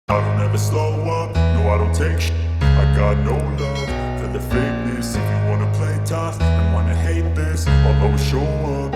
I don't ever slow up, no I don't take shit. I got no love for the fakeness. If you wanna play tough and wanna hate this, I'll always show up.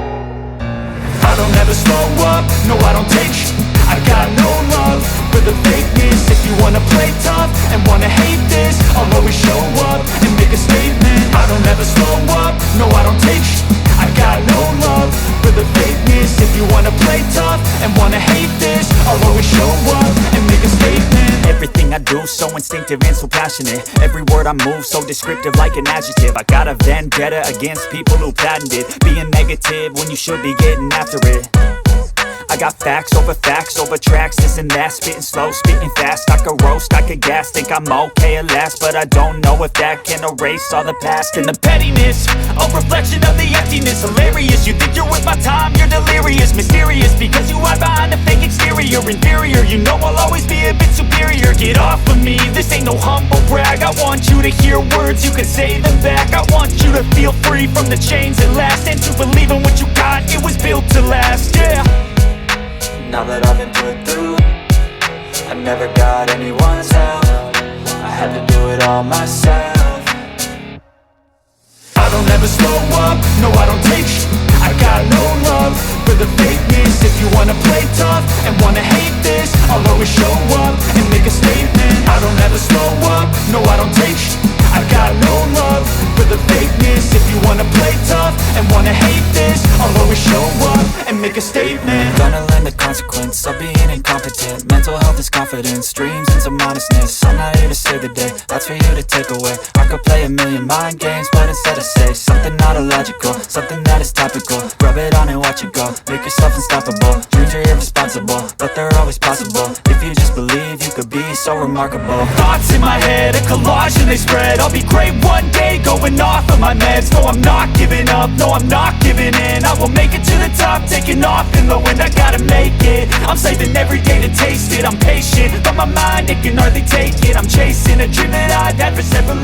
I don't ever slow up, no I don't take shit. I got no love for the fakeness. If you wanna play tough and wanna hate this, I'll always show up and make a statement. I don't ever slow up, no I don't take shit. I got no love for the fakeness. If you wanna play tough and wanna hate this, I'll always show up and make a statement. Everything I do so instinctive and so passionate. Every word I move so descriptive like an adjective. I got a vendetta against people who patented being negative when you should be getting after it. I got facts over tracks, this and that. Spitting slow, spitting fast, I could roast, I could gas. Think I'm okay at last, but I don't know if that can erase all the past. And the pettiness, a reflection of the emptiness. Hilarious, you think you're with my time, you're delirious. Mysterious, because you hide behind a fake exterior. Inferior, you know I'll always be a bit superior. Get off of me, this ain't no humble brag. I want you to hear words, you can say them back. I want you to feel free from the chains that last, and to believe in what you got, it was built to last, yeah. Now that I've been put through, I never got anyone's help. I had to do it all myself. I don't ever slow up, no I don't take shit. I got no love for the fakeness. If you wanna play tough and wanna hate this, I'll always show up and make a statement. I don't ever slow up, no I don't take shit. I got no love for the fakeness. If you wanna play tough and wanna hate this, I'll always show up and make a statement. Gonna learn the consequence of being incompetent. Mental health is confidence, dreams and some honestness. I'm not here to save the day, that's for you to take away. I could play a million mind games, but instead I say something not illogical, something that is topical. Rub it on and watch it go, make yourself unstoppable. Dreams are irresponsible, but they're always possible. If you just believe, you could be so remarkable. Thoughts in my head, a collage and they spread. I'll be great one day, going off of my meds. No, I'm not giving up, no, I'm not giving in. I will make it to the top, taking off in the wind. I gotta make it, I'm saving every day to taste it. I'm patient, but my mind, it can hardly take it. I'm chasing a dream that I've had for several